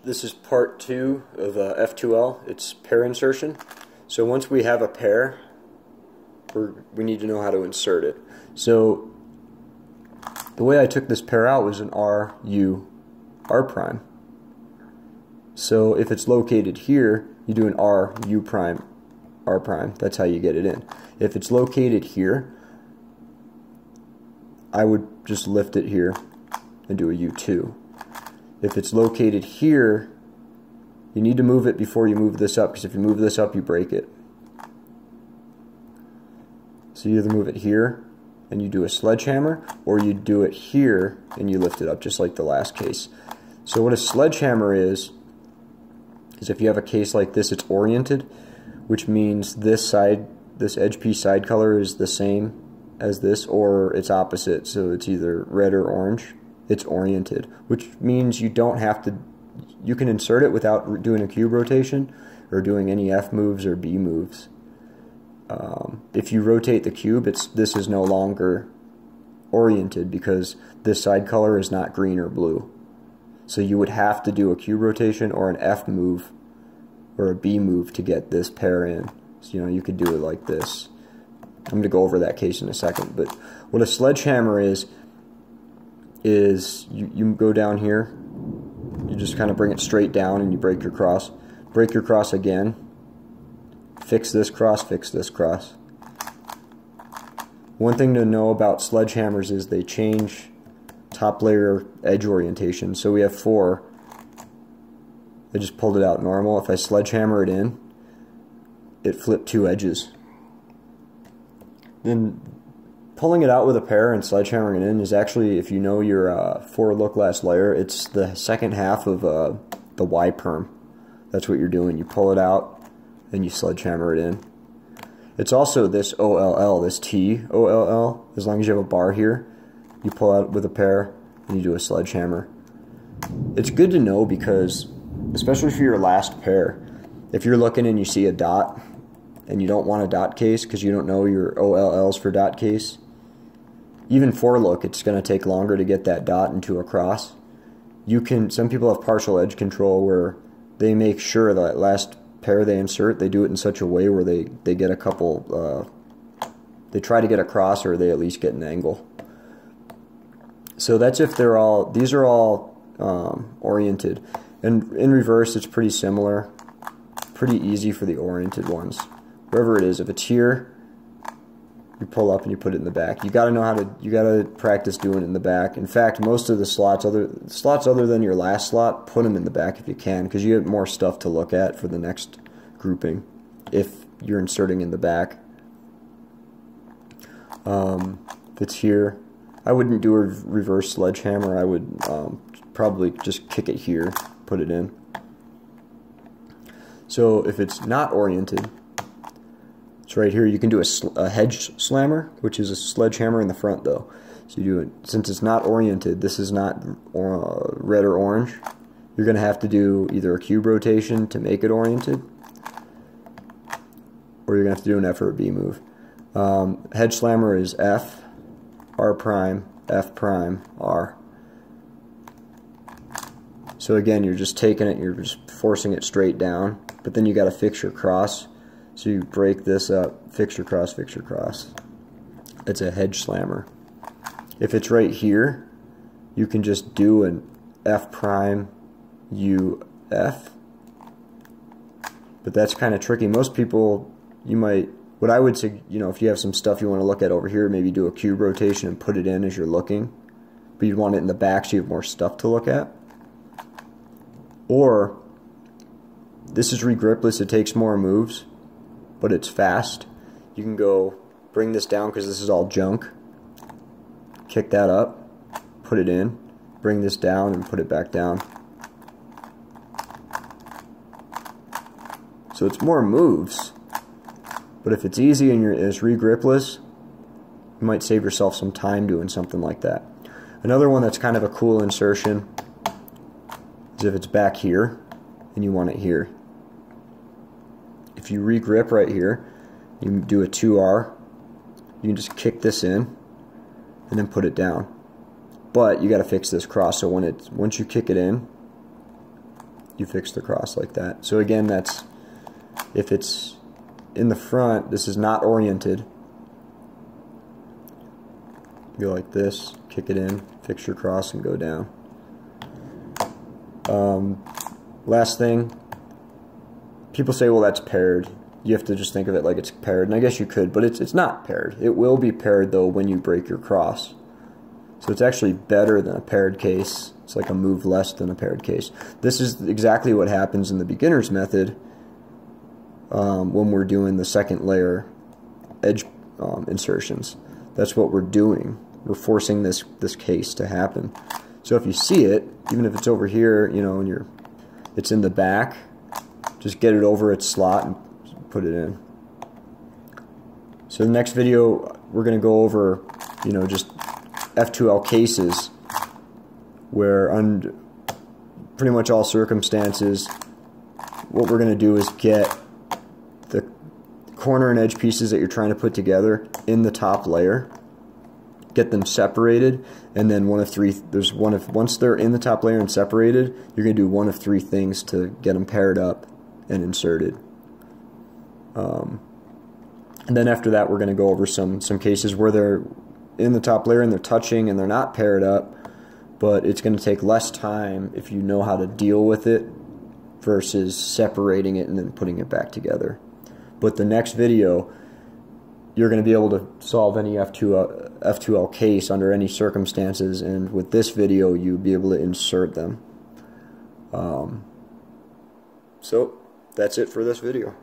This is part 2 of F2L. It's pair insertion. So once we have a pair, we need to know how to insert it. So the way I took this pair out was an R, U, R prime. So if it's located here, you do an R, U prime, R prime. That's how you get it in. If it's located here, I would just lift it here and do a U2. If it's located here, you need to move it before you move this up, because if you move this up, you break it. So you either move it here and you do a sledgehammer, or you do it here and you lift it up, just like the last case. So what a sledgehammer is if you have a case like this, it's oriented, which means this side, this edge piece side color is the same as this, or it's opposite, so it's either red or orange. It's oriented, which means you don't have to, you can insert it without doing a cube rotation or doing any F moves or B moves. If you rotate the cube, this is no longer oriented because this side color is not green or blue. So you would have to do a cube rotation or an F move or a B move to get this pair in. So you could do it like this. I'm going to go over that case in a second, but what a sledgehammer is you go down here, you just kind of bring it straight down and you break your cross again, fix this cross, fix this cross. One thing to know about sledgehammers is they change top layer edge orientation. So we have 4. I just pulled it out normal. If I sledgehammer it in, it flipped 2 edges. Then pulling it out with a pair and sledgehammering it in is actually, if you know your forward look last layer, it's the second half of the Y perm. That's what you're doing. You pull it out and you sledgehammer it in. It's also this OLL, this T OLL. As long as you have a bar here, you pull out with a pair and you do a sledgehammer. It's good to know because, especially for your last pair, if you're looking and you see a dot and you don't want a dot case because you don't know your OLLs for dot case, even for look, it's going to take longer to get that dot into a cross. Some people have partial edge control where they make sure that last pair they insert, they do it in such a way where they get a couple, they try to get a cross, or they at least get an angle. So that's if these are all oriented. And in reverse, it's pretty similar, pretty easy for the oriented ones. Wherever it is, if it's here, you pull up and you put it in the back. You got to know how to. You got to practice doing it in the back. In fact, most of the slots other than your last slot, put them in the back if you can, because you get more stuff to look at for the next grouping if you're inserting in the back. If it's here, I wouldn't do a reverse sledgehammer. I would probably just kick it here, put it in. So if it's not oriented, it's right here. You can do a hedge slammer, which is a sledgehammer in the front though. So you do it, since it's not oriented, this is not red or orange, you're going to have to do either a cube rotation to make it oriented, or you're going to have to do an F or a B move. Hedge slammer is F, R prime, F prime, R. So again, you're just taking it, you're just forcing it straight down, but then you got to fix your cross. So you break this up, fix your cross, fix your cross. It's a hedge slammer. If it's right here, you can just do an F prime, U, F. But that's kind of tricky. Most people, what I would say, if you have some stuff you want to look at over here, maybe do a cube rotation and put it in as you're looking. But you'd want it in the back so you have more stuff to look at. Or, this is regripless, it takes more moves, but it's fast. You can go bring this down because this is all junk. Kick that up, put it in, bring this down and put it back down. So it's more moves, but if it's easy and it's regripless, you might save yourself some time doing something like that. Another one that's kind of a cool insertion is if it's back here and you want it here. If you regrip right here, you do a 2R, you can just kick this in and then put it down. But you got to fix this cross, so once you kick it in, you fix the cross like that. So again, that's if it's in the front, this is not oriented. Go like this, kick it in, fix your cross, and go down. Last thing, people say, well, that's paired. You have to just think of it like it's paired, and I guess you could, but it's not paired. It will be paired, though, when you break your cross. So it's actually better than a paired case. It's like a move less than a paired case. This is exactly what happens in the beginner's method when we're doing the second layer edge insertions. That's what we're doing. We're forcing this case to happen. So if you see it, even if it's over here, you know, and it's in the back, just get it over its slot and put it in. So the next video, we're going to go over, you know, just F2L cases where under pretty much all circumstances, what we're going to do is get the corner and edge pieces that you're trying to put together in the top layer, get them separated, and then once they're in the top layer and separated, you're going to do one of three things to get them paired up and inserted. And then after that, we're going to go over some cases where they're in the top layer and they're touching and they're not paired up, but it's going to take less time if you know how to deal with it versus separating it and then putting it back together. But the next video, you're going to be able to solve any F2L case under any circumstances, and with this video, you'll be able to insert them. So that's it for this video.